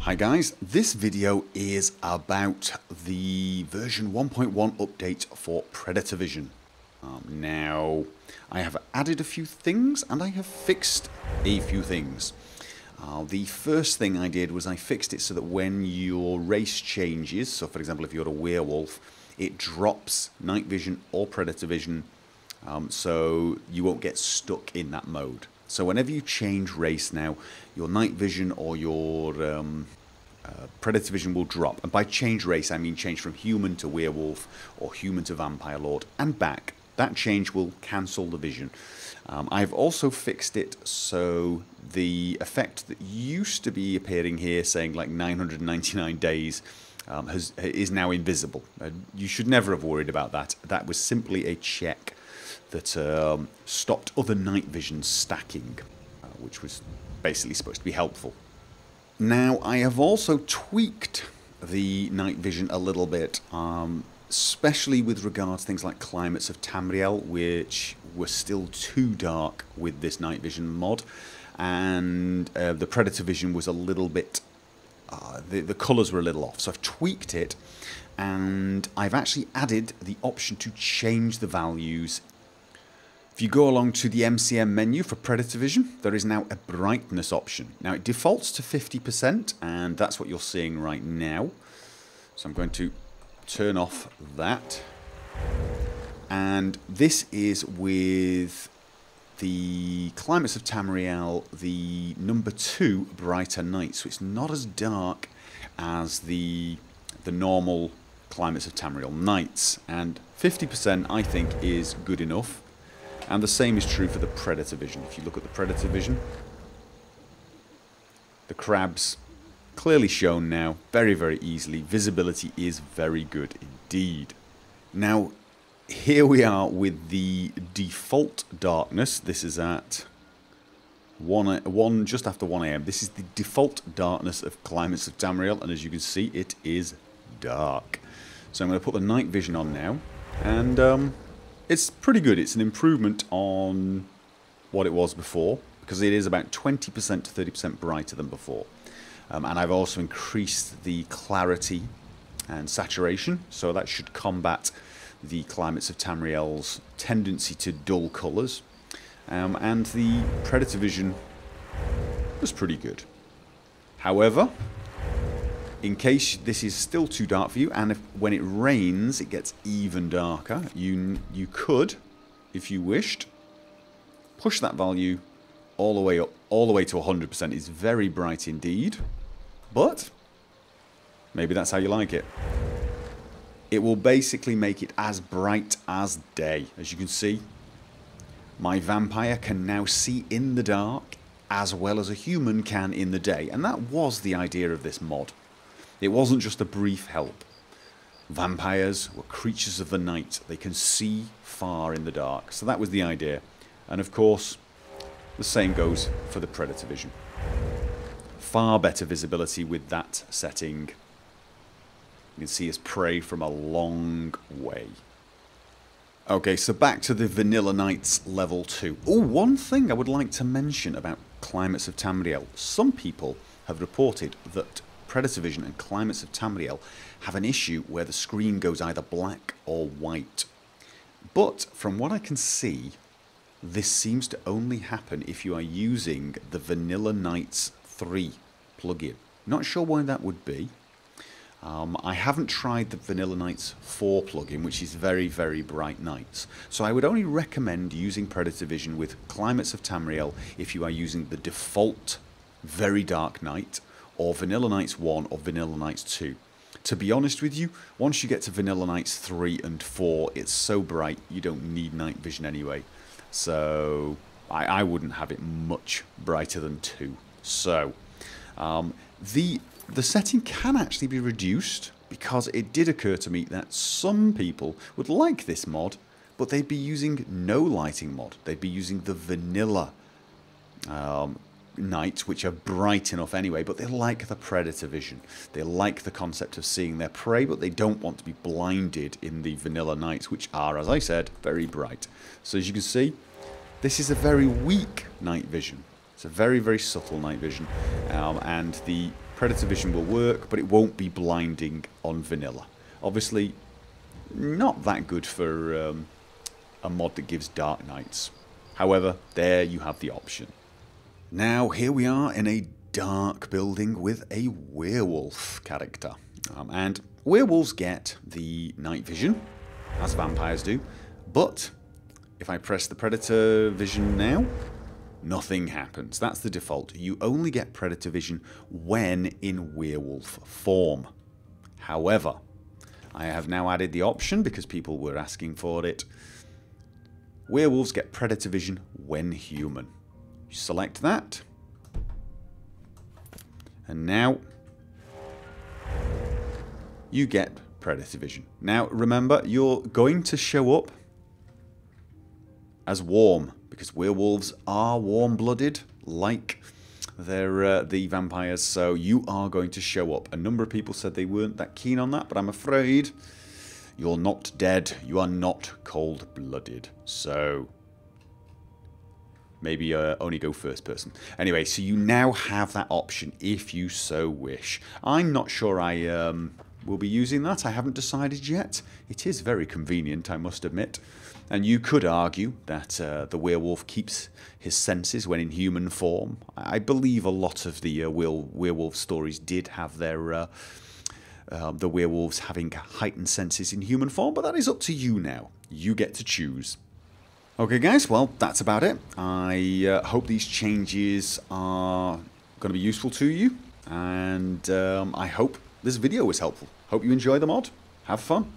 Hi guys, this video is about the version 1.1 update for Predator Vision. Now, I have added a few things and I have fixed a few things. The first thing I did was I fixed it so that when your race changes, so for example if you're a werewolf, it drops night vision or predator vision, so you won't get stuck in that mode. So whenever you change race now, your night vision or your predator vision will drop. And by change race, I mean change from human to werewolf or human to vampire lord and back. That change will cancel the vision. I've also fixed it so the effect that used to be appearing here, saying like 999 days, is now invisible. You should never have worried about that. That was simply a check that stopped other night vision stacking, which was basically supposed to be helpful. Now, I have also tweaked the night vision a little bit, especially with regards to things like climates of Tamriel, which were still too dark with this night vision mod, and the predator vision was a little bit, the colours were a little off. So I've tweaked it, and I've actually added the option to change the values. If you go along to the MCM menu for Predator Vision, there is now a brightness option. Now it defaults to 50%, and that's what you're seeing right now. So I'm going to turn off that. And this is with the Climates of Tamriel, the number 2 brighter night. So it's not as dark as the normal Climates of Tamriel nights. And 50% I think is good enough. And the same is true for the Predator Vision. If you look at the Predator Vision, the crabs clearly shown now, very, very easily. Visibility is very good indeed. Now, here we are with the default darkness. This is at just after 1 AM. This is the default darkness of Climates of Tamriel, and as you can see, it is dark. So I'm going to put the night vision on now, and it's pretty good. It's an improvement on what it was before, because it is about 20% to 30% brighter than before. And I've also increased the clarity and saturation, so that should combat the Climates of Tamriel's tendency to dull colours. And the Predator Vision was pretty good. However, in case this is still too dark for you, and when it rains it gets even darker, you could, if you wished, push that value all the way up, all the way to 100%. It's very bright indeed, but maybe that's how you like it. It will basically make it as bright as day. As you can see, my vampire can now see in the dark as well as a human can in the day, and that was the idea of this mod. It wasn't just a brief help. Vampires were creatures of the night. They can see far in the dark. So that was the idea. And of course, the same goes for the Predator Vision. Far better visibility with that setting. You can see his prey from a long way. Okay, so back to the Vanilla Nights level 2. Oh, one thing I would like to mention about Climates of Tamriel. Some people have reported that Predator Vision and Climates of Tamriel have an issue where the screen goes either black or white. But from what I can see, this seems to only happen if you are using the Vanilla Nights 3 plugin. Not sure why that would be. I haven't tried the Vanilla Nights 4 plugin, which is very, very bright nights. So I would only recommend using Predator Vision with Climates of Tamriel if you are using the default very dark night, or Vanilla Nights 1 or Vanilla Nights 2. To be honest with you, once you get to Vanilla Nights 3 and 4, it's so bright you don't need night vision anyway. So I wouldn't have it much brighter than 2. So the setting can actually be reduced, because it did occur to me that some people would like this mod, but they'd be using no lighting mod. They'd be using the vanilla nights, which are bright enough anyway, but they like the Predator Vision. They like the concept of seeing their prey, but they don't want to be blinded in the vanilla nights, which are, as I said, very bright. So as you can see, this is a very weak night vision. It's a very, very subtle night vision, and the Predator Vision will work, but it won't be blinding on vanilla. Obviously, not that good for a mod that gives Dark Nights. However, there you have the option. Now, here we are in a dark building with a werewolf character. And werewolves get the night vision, as vampires do, but if I press the Predator Vision now, nothing happens. That's the default. You only get Predator Vision when in werewolf form. However, I have now added the option, because people were asking for it, werewolves get Predator Vision when human. You select that, and now you get Predator Vision. Now remember, you're going to show up as warm, because werewolves are warm-blooded, like they're the vampires, so you are going to show up. A number of people said they weren't that keen on that, but I'm afraid you're not dead. You are not cold-blooded, so maybe only go first person. Anyway, so you now have that option if you so wish. I'm not sure I will be using that. I haven't decided yet. It is very convenient, I must admit. And you could argue that the werewolf keeps his senses when in human form. I believe a lot of the werewolf stories did have their the werewolves having heightened senses in human form, but that is up to you now. You get to choose. Okay guys, well that's about it. I hope these changes are going to be useful to you, and I hope this video was helpful. Hope you enjoy the mod. Have fun.